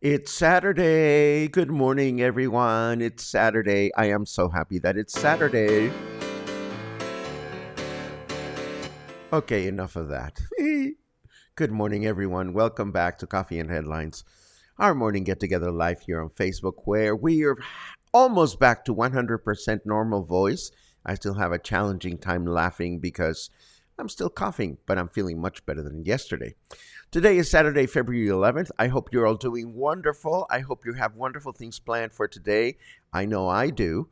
It's Saturday. Good morning, everyone. It's Saturday. I am so happy that it's Saturday. Okay, enough of that. Good morning, everyone. Welcome back to Coffee and Headlines, our morning get together live here on Facebook, where we are almost back to 100% normal voice. I still have a challenging time laughing because I'm still coughing, but I'm feeling much better than yesterday. Today is Saturday, February 11th. I hope you're all doing wonderful. I hope you have wonderful things planned for today. I know I do.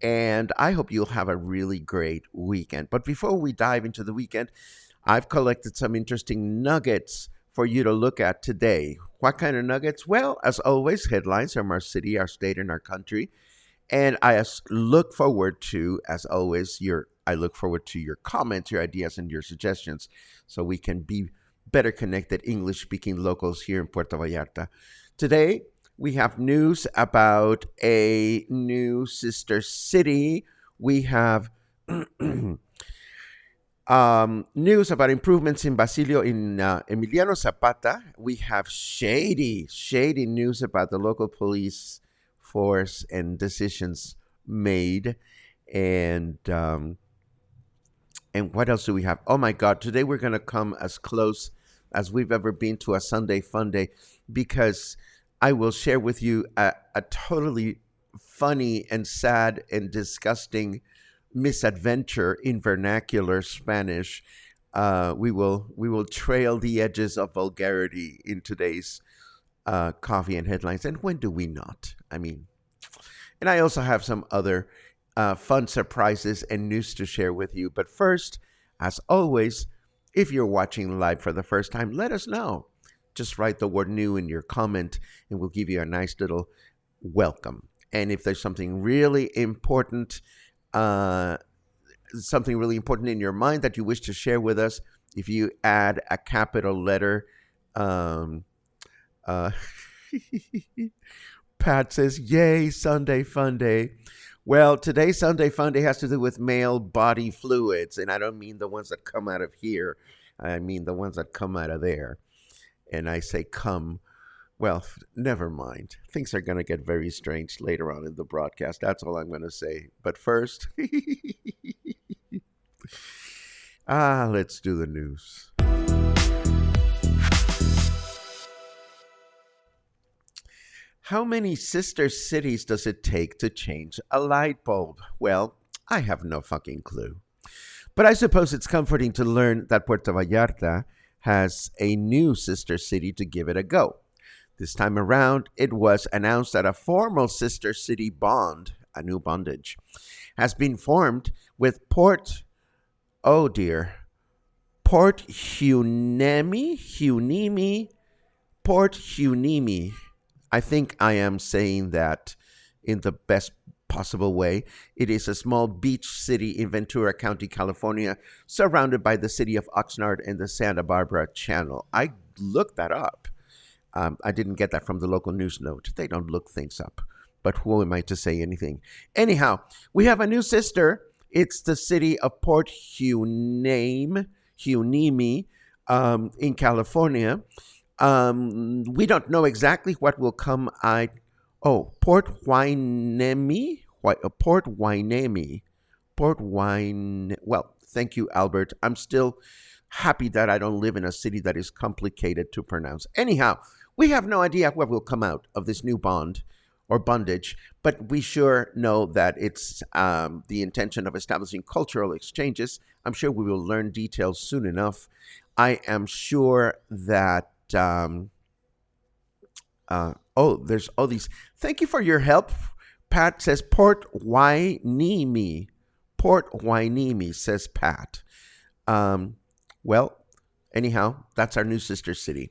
And I hope you'll have a really great weekend. But before we dive into the weekend, I've collected some interesting nuggets for you to look at today. What kind of nuggets? Well, as always, headlines from our city, our state, and our country. And look forward to, as always, I look forward to your comments, your ideas, and your suggestions so we can be better connected English-speaking locals here in Puerto Vallarta. Today, we have news about a new sister city. We have news about improvements in Basilio in Emiliano Zapata. We have shady news about the local police force and decisions made. And what else do we have? Oh my God, today we're going to come as close as we've ever been to a Sunday Fun Day, because I will share with you a totally funny and sad and disgusting misadventure in vernacular Spanish. We will trail the edges of vulgarity in today's Coffee and Headlines. And when do we not? I mean, and I also have some other fun surprises and news to share with you. But first, as always, if you're watching live for the first time, let us know. Just write the word new in your comment and we'll give you a nice little welcome. And if there's something really important in your mind that you wish to share with us, if you add a capital letter, Pat says, yay, Sunday Fun Day. Well, today's Sunday Fun Day has to do with male body fluids. And I don't mean the ones that come out of here. I mean the ones that come out of there. And I say come. Well, never mind. Things are going to get very strange later on in the broadcast. That's all I'm going to say. But first, let's do the news. How many sister cities does it take to change a light bulb? Well, I have no fucking clue. But I suppose it's comforting to learn that Puerto Vallarta has a new sister city to give it a go. This time around, it was announced that a formal sister city bond, a new bondage, has been formed with Port Hunimi. I think I am saying that in the best possible way. It is a small beach city in Ventura County, California, surrounded by the city of Oxnard and the Santa Barbara Channel. I looked that up. I didn't get that from the local news note. They don't look things up. But who am I to say anything? Anyhow, we have a new sister. It's the city of Port Hueneme, in California. We don't know exactly what will come. Port Hueneme, Well, thank you, Albert. I'm still happy that I don't live in a city that is complicated to pronounce. Anyhow, we have no idea what will come out of this new bond or bondage, but we sure know that it's the intention of establishing cultural exchanges. I'm sure we will learn details soon enough. I am sure that. There's all these. Thank you for your help. Pat says Port Hueneme. Port Hueneme, says Pat. Well, anyhow, that's our new sister city.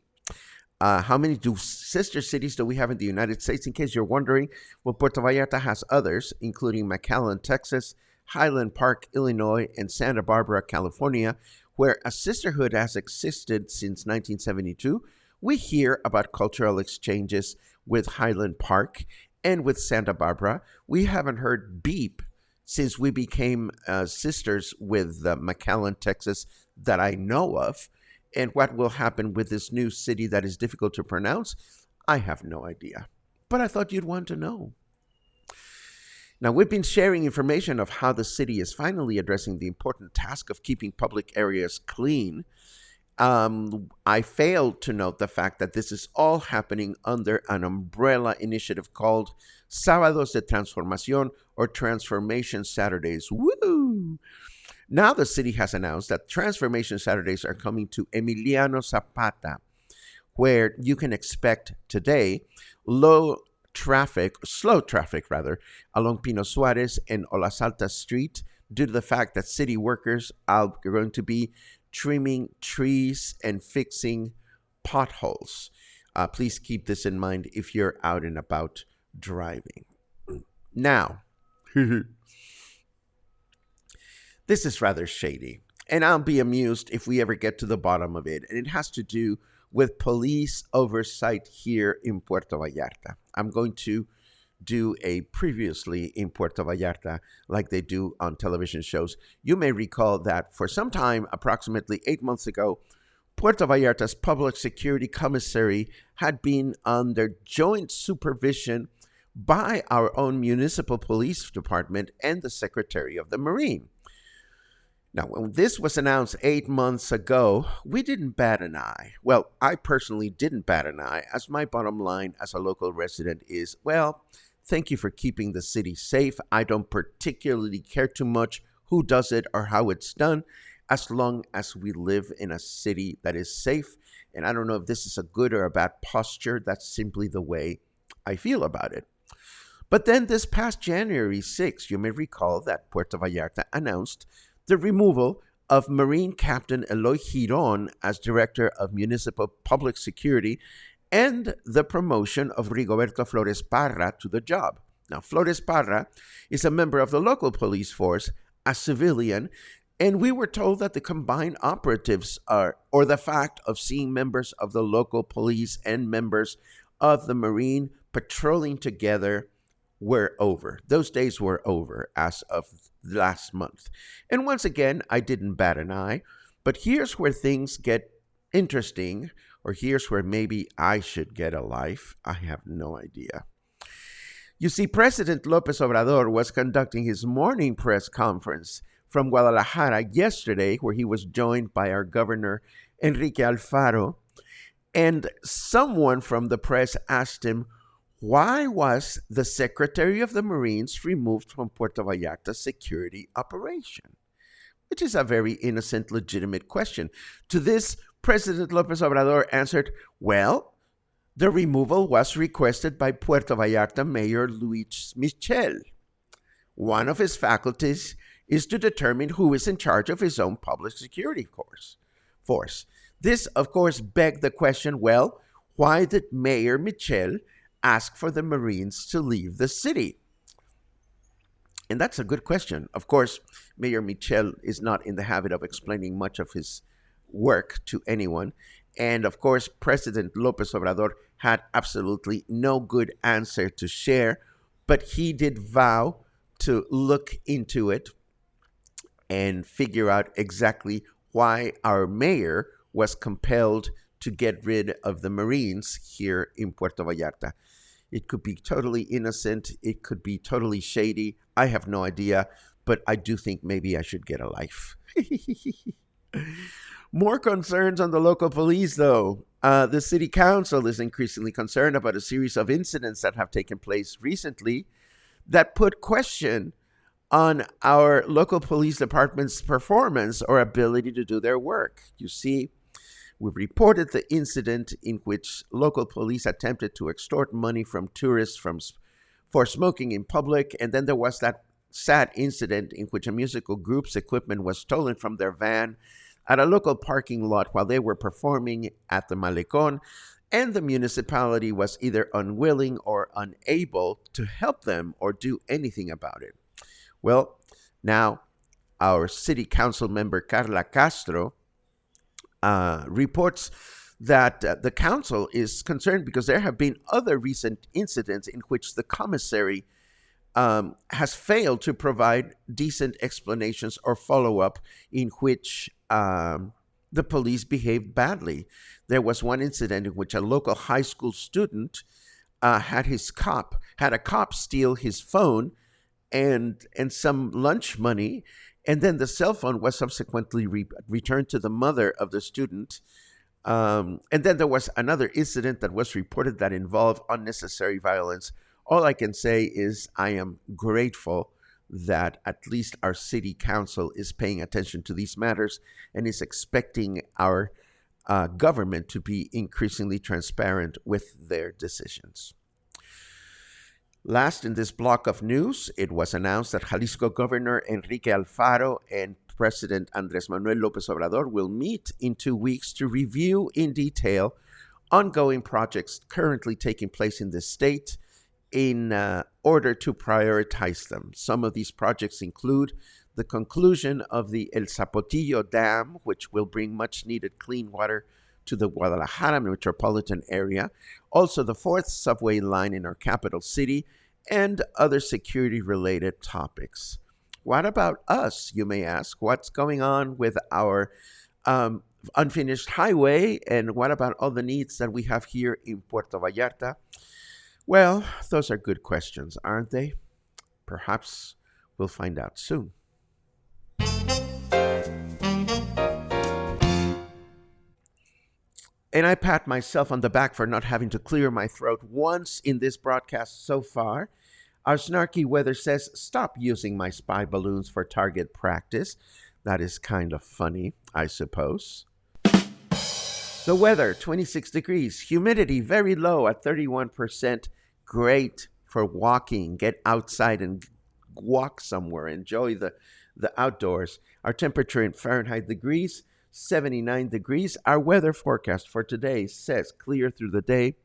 How many sister cities do we have in the United States? In case you're wondering, well, Puerto Vallarta has others, including McAllen, Texas, Highland Park, Illinois, and Santa Barbara, California, where a sisterhood has existed since 1972. We hear about cultural exchanges with Highland Park and with Santa Barbara. We haven't heard beep since we became sisters with McAllen, Texas, that I know of. And what will happen with this new city that is difficult to pronounce, I have no idea. But I thought you'd want to know. Now, we've been sharing information of how the city is finally addressing the important task of keeping public areas clean. I failed to note the fact that this is all happening under an umbrella initiative called Sábados de Transformación, or Transformation Saturdays. Woo! Now the city has announced that Transformation Saturdays are coming to Emiliano Zapata, where you can expect today slow traffic along Pino Suarez and Olas Altas Street due to the fact that city workers are going to be trimming trees and fixing potholes. Please keep this in mind if you're out and about driving. Now, this is rather shady, and I'll be amused if we ever get to the bottom of it. And it has to do with police oversight here in Puerto Vallarta. I'm going to do a previously in Puerto Vallarta like they do on television shows. You may recall that for some time, approximately 8 months ago, Puerto Vallarta's public security commissary had been under joint supervision by our own municipal police department and the Secretary of the Marine. Now, when this was announced 8 months ago, we didn't bat an eye. Well, I personally didn't bat an eye, as my bottom line as a local resident is, well, thank you for keeping the city safe. I don't particularly care too much who does it or how it's done, as long as we live in a city that is safe. And I don't know if this is a good or a bad posture. That's simply the way I feel about it. But then this past January 6th, you may recall that Puerto Vallarta announced the removal of Marine Captain Eloy Giron as Director of Municipal Public Security and the promotion of Rigoberto Flores Parra to the job. Now, Flores Parra is a member of the local police force, a civilian, and we were told that the combined operatives or the fact of seeing members of the local police and members of the Marine patrolling together were over. Those days were over as of last month. And once again, I didn't bat an eye, but here's where things get interesting, or here's where maybe I should get a life. I have no idea. You see, President López Obrador was conducting his morning press conference from Guadalajara yesterday, where he was joined by our governor, Enrique Alfaro, and someone from the press asked him, why was the Secretary of the Marines removed from Puerto Vallarta's security operation? Which is a very innocent, legitimate question. To this, President López Obrador answered, well, the removal was requested by Puerto Vallarta Mayor Luis Michel. One of his is to determine who is in charge of his own public security force. This, of course, begged the question, well, why did Mayor Michel ask for the Marines to leave the city? And that's a good question. Of course, Mayor Michel is not in the habit of explaining much of his work to anyone. And of course, President Lopez Obrador had absolutely no good answer to share, but he did vow to look into it and figure out exactly why our mayor was compelled to get rid of the Marines here in Puerto Vallarta. It could be totally innocent, it could be totally shady. I have no idea, but I do think maybe I should get a life. More concerns on the local police, though. The city council is increasingly concerned about a series of incidents that have taken place recently that put question on our local police department's performance or ability to do their work. You see, we've reported the incident in which local police attempted to extort money from tourists for smoking in public, and then there was that sad incident in which a musical group's equipment was stolen from their van at a local parking lot while they were performing at the Malecon, and the municipality was either unwilling or unable to help them or do anything about it. Well, now our city council member Carla Castro reports that the council is concerned because there have been other recent incidents in which the commissary has failed to provide decent explanations or follow up in which the police behaved badly. There was one incident in which a local high school student had a cop steal his phone and some lunch money, and then the cell phone was subsequently returned to the mother of the student. And then there was another incident that was reported that involved unnecessary violence. All I can say is I am grateful that at least our city council is paying attention to these matters and is expecting our government to be increasingly transparent with their decisions. Last in this block of news, it was announced that Jalisco Governor Enrique Alfaro and President Andres Manuel Lopez Obrador will meet in 2 weeks to review in detail ongoing projects currently taking place in the state in order to prioritize them. Some of these projects include the conclusion of the El Zapotillo Dam, which will bring much needed clean water to the Guadalajara metropolitan area, also the fourth subway line in our capital city, and other security-related topics. What about us, you may ask? What's going on with our unfinished highway, and what about all the needs that we have here in Puerto Vallarta? Well, those are good questions, aren't they? Perhaps we'll find out soon. And I pat myself on the back for not having to clear my throat once in this broadcast so far. Our snarky weather says, stop using my spy balloons for target practice. That is kind of funny, I suppose. The weather, 26 degrees. Humidity, very low at 31%. Great for walking. Get outside and walk somewhere. Enjoy the outdoors. Our temperature in Fahrenheit degrees, 79 degrees. Our weather forecast for today says clear through the day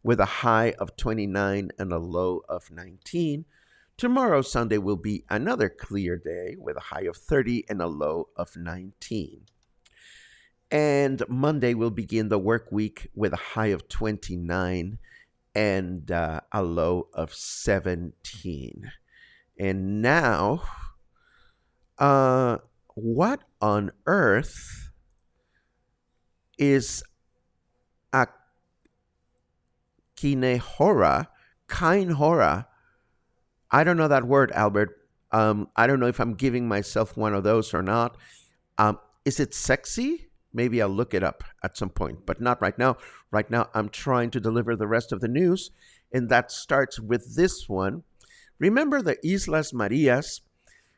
with a high of 29 and a low of 19. Tomorrow, Sunday, will be another clear day with a high of 30 and a low of 19. And Monday will begin the work week with a high of 29 and a low of 17. And now, what on earth is a kinehora? Kinehora? I don't know that word, Albert. I don't know if I'm giving myself one of those or not. Is it sexy? Maybe I'll look it up at some point, but not right now. Right now, I'm trying to deliver the rest of the news, and that starts with this one. Remember the Islas Marias?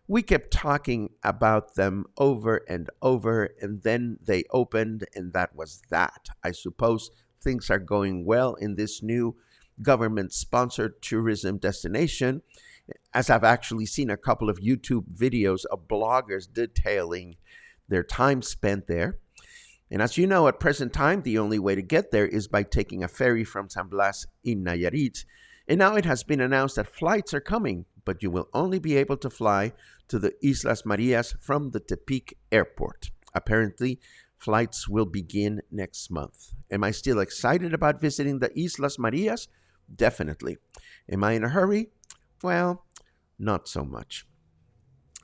We kept talking about them over and over, and then they opened, and that was that. I suppose things are going well in this new government-sponsored tourism destination, as I've actually seen a couple of YouTube videos of bloggers detailing their time spent there. And as you know, at present time, the only way to get there is by taking a ferry from San Blas in Nayarit. And now it has been announced that flights are coming but you will only be able to fly to the Islas Marias from the Tepic airport. Apparently, flights will begin next month. Am I still excited about visiting the Islas Marias? Definitely. Am I in a hurry? Well, not so much.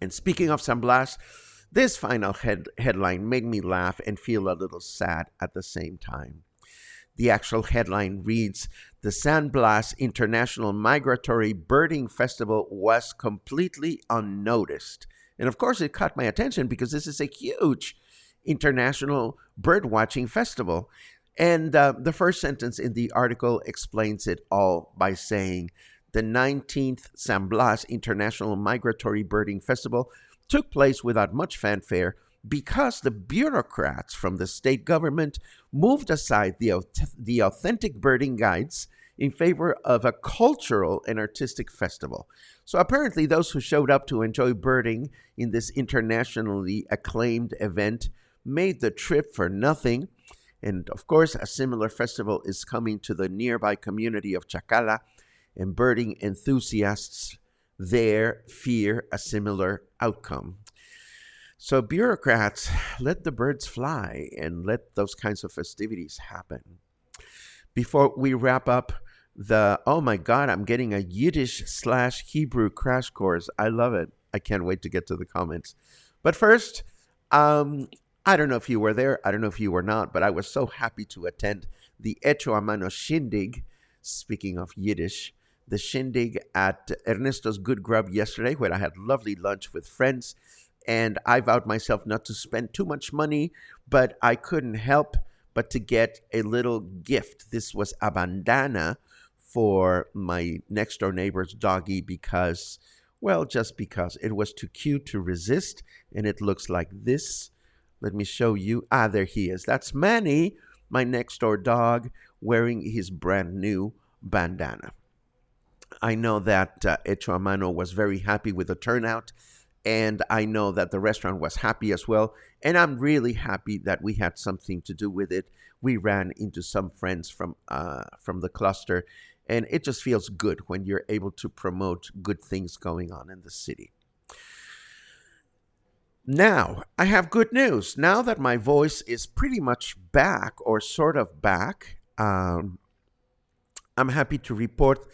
And speaking of San Blas, this final headline made me laugh and feel a little sad at the same time. The actual headline reads, "The San Blas International Migratory Birding Festival was completely unnoticed." And of course, it caught my attention because this is a huge international bird watching festival. And the first sentence in the article explains it all by saying, the 19th San Blas International Migratory Birding Festival took place without much fanfare because the bureaucrats from the state government moved aside the authentic birding guides in favor of a cultural and artistic festival. So apparently those who showed up to enjoy birding in this internationally acclaimed event made the trip for nothing. And of course, a similar festival is coming to the nearby community of Chacala, and birding enthusiasts there fear a similar outcome. So bureaucrats, let the birds fly and let those kinds of festivities happen. Before we wrap up oh my God, I'm getting a Yiddish/Hebrew crash course. I love it. I can't wait to get to the comments. But first, I don't know if you were there. I don't know if you were not, but I was so happy to attend the Hecho a Mano Shindig, speaking of Yiddish, the shindig at Ernesto's Good Grub yesterday, where I had lovely lunch with friends. And I vowed myself not to spend too much money, but I couldn't help but to get a little gift. This was a bandana for my next door neighbor's doggy because, well, just because it was too cute to resist. And it looks like this. Let me show you. There he is. That's Manny, my next door dog, wearing his brand new bandana. I know that Hecho a Mano was very happy with the turnout, and I know that the restaurant was happy as well. And I'm really happy that we had something to do with it. We ran into some friends from the cluster, and it just feels good when you're able to promote good things going on in the city. Now, I have good news. Now that my voice is pretty much back, or sort of back, I'm happy to report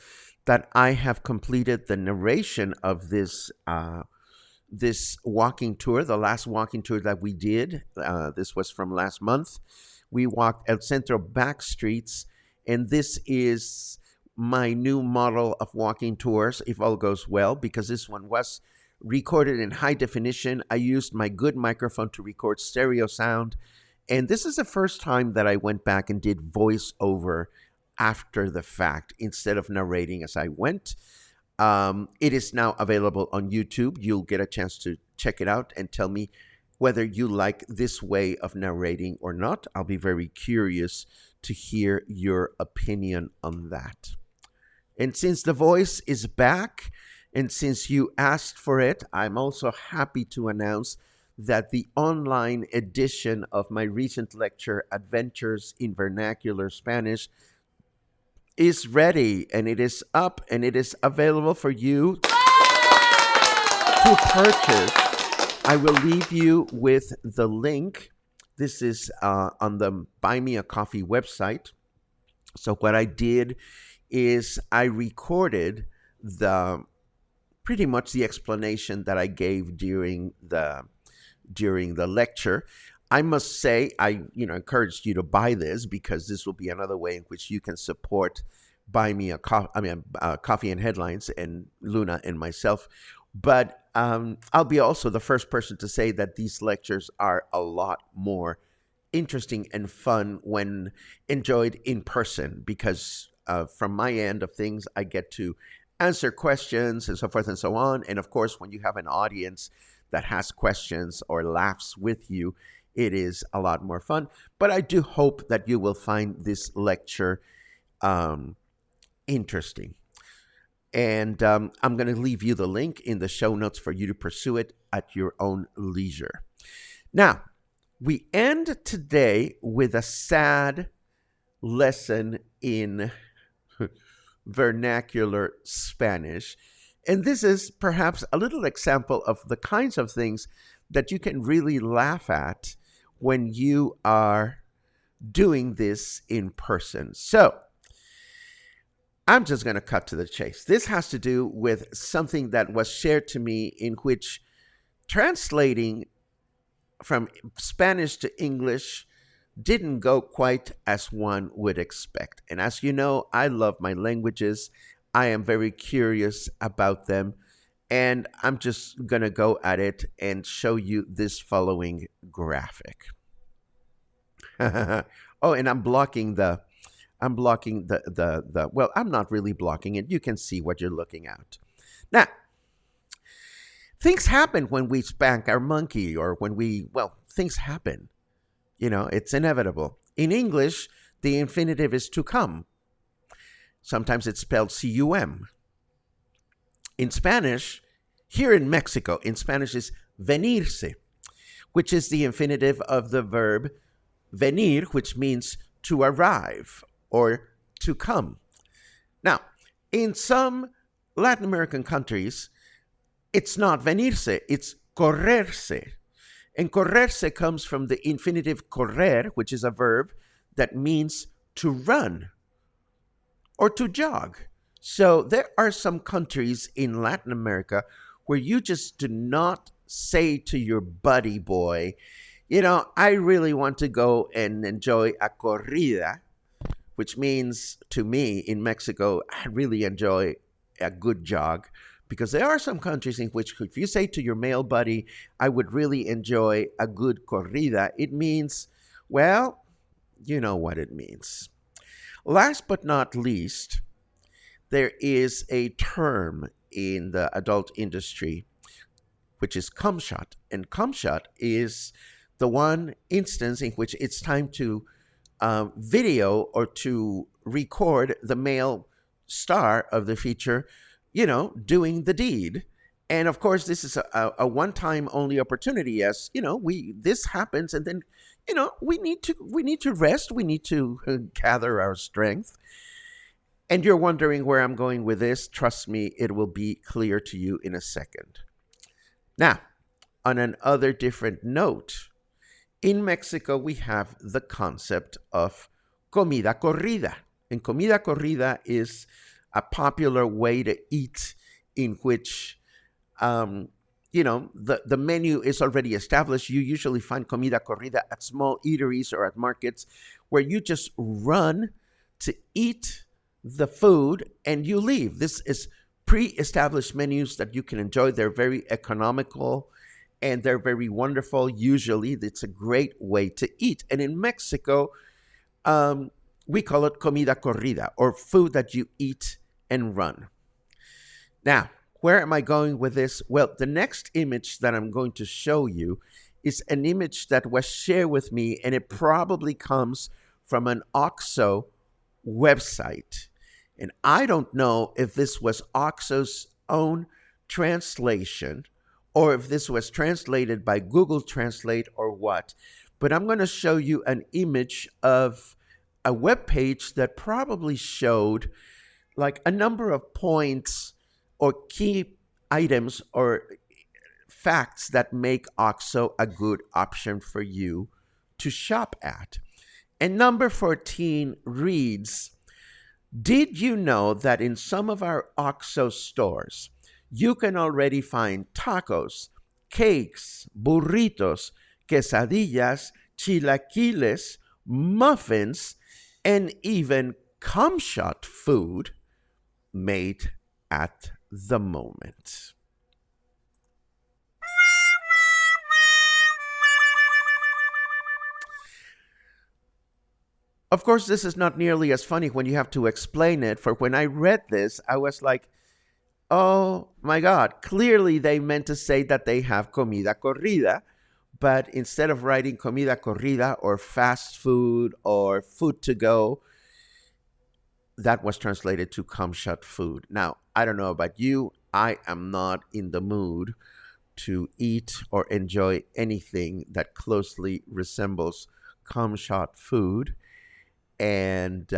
that I have completed the narration of this walking tour, the last walking tour that we did. This was from last month. We walked El Centro Backstreets, and this is my new model of walking tours, if all goes well, because this one was recorded in high definition. I used my good microphone to record stereo sound, and this is the first time that I went back and did voiceover after the fact instead of narrating as I went. It is now available on YouTube. You'll get a chance to check it out and tell me whether you like this way of narrating or not. I'll be very curious to hear your opinion on that. And since the voice is back, and since you asked for it, I'm also happy to announce that the online edition of my recent lecture, Adventures in Vernacular Spanish, is ready, and it is up, and it is available for you to purchase. I will leave you with the link. This is on the Buy Me a Coffee website. So what I did is I recorded pretty much the explanation that I gave during the lecture. I must say, I encouraged you to buy this because this will be another way in which you can support Buy Me a Coffee and Headlines, and Luna and myself. But I'll be also the first person to say that these lectures are a lot more interesting and fun when enjoyed in person, because from my end of things, I get to answer questions and so forth and so on. And of course, when you have an audience that has questions or laughs with you, it is a lot more fun. But I do hope that you will find this lecture interesting. And I'm going to leave you the link in the show notes for you to pursue it at your own leisure. Now, we end today with a sad lesson in vernacular Spanish. And this is perhaps a little example of the kinds of things that you can really laugh at when you are doing this in person. So, I'm just going to cut to the chase. This has to do with something that was shared to me, in which translating from Spanish to English didn't go quite as one would expect. And as you know, I love my languages. I am very curious about them. And I'm just going to go at it and show you this following graphic. Oh, and well, I'm not really blocking it. You can see what you're looking at. Now, things happen when we spank our monkey, or when things happen. It's inevitable. In English, the infinitive is to come. Sometimes it's spelled cum. In Spanish, here in Mexico, in Spanish is venirse, which is the infinitive of the verb venir, which means to arrive or to come. Now, in some Latin American countries, it's not venirse, it's correrse. And correrse comes from the infinitive correr, which is a verb that means to run or to jog. So there are some countries in Latin America where you just do not say to your buddy boy, I really want to go and enjoy a corrida, which means to me in Mexico, I really enjoy a good jog. Because there are some countries in which, if you say to your male buddy, I would really enjoy a good corrida, it means, well, you know what it means. Last but not least, there is a term in the adult industry, which is cum shot. And cum shot is the one instance in which it's time to video or to record the male star of the feature, doing the deed. And of course, this is a one-time only opportunity. As this happens, and then we need to rest. We need to gather our strength. And you're wondering where I'm going with this. Trust me, it will be clear to you in a second. Now, on another different note, in Mexico we have the concept of comida corrida, and comida corrida is a popular way to eat in which, the menu is already established. You usually find comida corrida at small eateries or at markets where you just run to eat the food and you leave. This is pre-established menus that you can enjoy. They're very economical and they're very wonderful. Usually, it's a great way to eat. And in Mexico, we call it comida corrida, or food that you eat and run. Now, where am I going with this? Well, the next image that I'm going to show you is an image that was shared with me, and it probably comes from an OXXO website. And I don't know if this was OXXO's own translation or if this was translated by Google Translate or what. But I'm going to show you an image of a web page that probably showed like a number of points or key items or facts that make OXXO a good option for you to shop at. And number 14 reads, did you know that in some of our OXXO stores, you can already find tacos, cakes, burritos, quesadillas, chilaquiles, muffins, and even cum shot food made at the moment? Of course, this is not nearly as funny when you have to explain it, for when I read this, I was like, oh my God, clearly they meant to say that they have comida corrida, but instead of writing comida corrida or fast food or food to go, that was translated to cum shot food. Now, I don't know about you, I am not in the mood to eat or enjoy anything that closely resembles cum shot food. And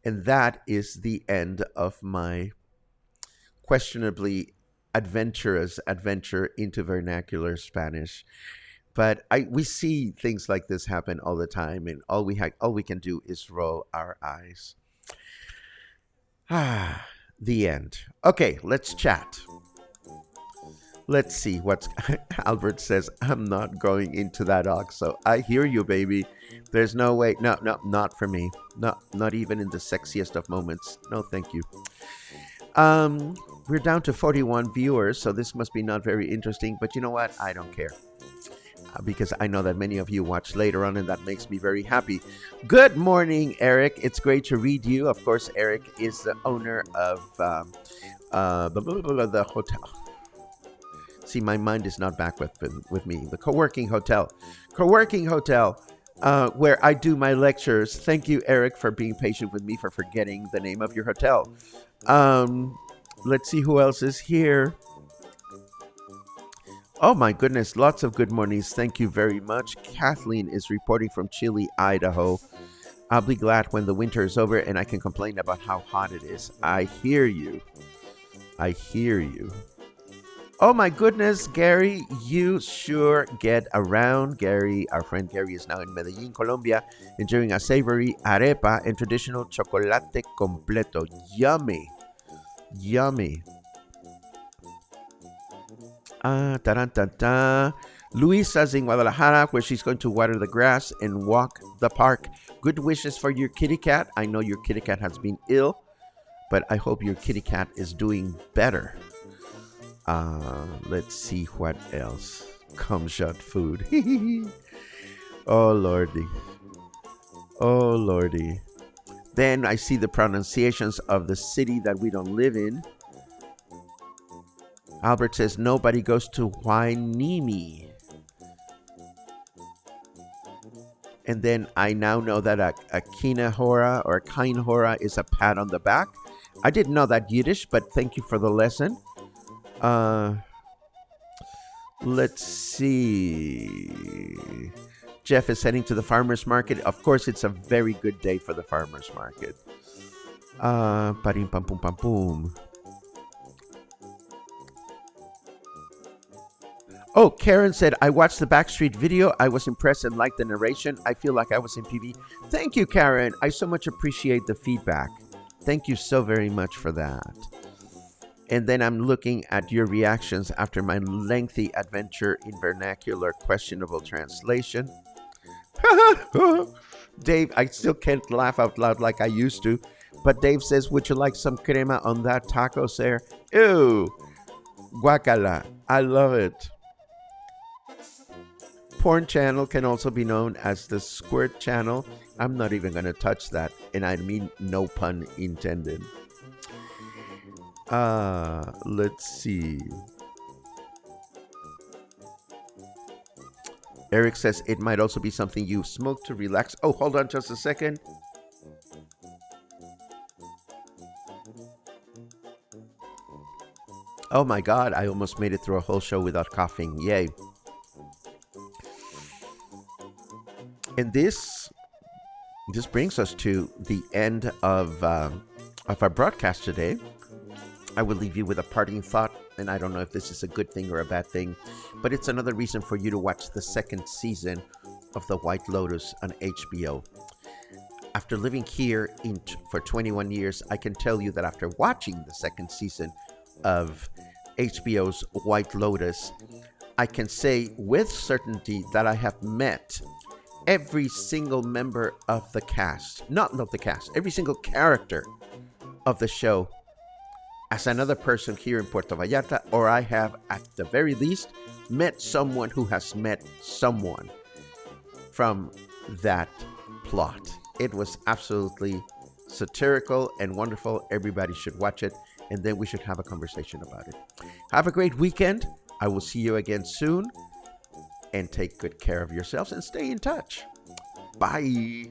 that is the end of my questionably adventurous adventure into vernacular Spanish. But we see things like this happen all the time, and all we can do is roll our eyes. Ah, the end. Okay, let's chat. Let's see what's Albert says. I'm not going into that ox. I hear you, baby. There's no way. No, no, not for me. No, not even in the sexiest of moments. No, thank you. We're down to 41 viewers, so this must be not very interesting. But you know what? I don't care. Because I know that many of you watch later on, and that makes me very happy. Good morning, Eric. It's great to read you. Of course, Eric is the owner of the hotel. See, my mind is not back with me. The co-working hotel, where I do my lectures. Thank you, Eric, for being patient with me for forgetting the name of your hotel. Let's see who else is here. Oh my goodness, lots of good mornings. Thank you very much. Kathleen is reporting from Chile, Idaho. I'll be glad when the winter is over and I can complain about how hot it is. I hear you. I hear you. Oh my goodness, Gary, you sure get around. Gary, our friend Gary, is now in Medellin, Colombia, enjoying a savory arepa and traditional chocolate completo. Yummy. Yummy. Luisa's in Guadalajara, where she's going to water the grass and walk the park. Good wishes for your kitty cat. I know your kitty cat has been ill, but I hope your kitty cat is doing better. Let's see what else. Come shot food. Oh lordy. Oh lordy. Then I see the pronunciations of the city that we don't live in. Albert says nobody goes to Huaynimi. And then I now know that a kinehora or a kainhora is a pat on the back. I didn't know that Yiddish, but thank you for the lesson. Let's see. Jeff is heading to the farmer's market. Of course, it's a very good day for the farmer's market. Parim pam pum pam pum. Oh, Karen said, I watched the Backstreet video. I was impressed and liked the narration. I feel like I was in PV. Thank you, Karen. I so much appreciate the feedback. Thank you so very much for that. And then I'm looking at your reactions after my lengthy adventure in vernacular questionable translation. Dave, I still can't laugh out loud like I used to. But Dave says, would you like some crema on that taco, sir? Ew. Guacala. I love it. Porn channel can also be known as the squirt channel. I'm not even going to touch that. And I mean no pun intended. Let's see. Eric says it might also be something you smoke to relax. Oh, hold on just a second. Oh my God, I almost made it through a whole show without coughing. Yay. And this brings us to the end of our broadcast today. I will leave you with a parting thought, and I don't know if this is a good thing or a bad thing, but it's another reason for you to watch the second season of The White Lotus on HBO. After living here for 21 years, I can tell you that after watching the second season of HBO's White Lotus, I can say with certainty that I have met every single member of the cast, every single character of the show as another person here in Puerto Vallarta, or I have, at the very least, met someone who has met someone from that plot. It was absolutely satirical and wonderful. Everybody should watch it, and then we should have a conversation about it. Have a great weekend. I will see you again soon, and take good care of yourselves and stay in touch. Bye.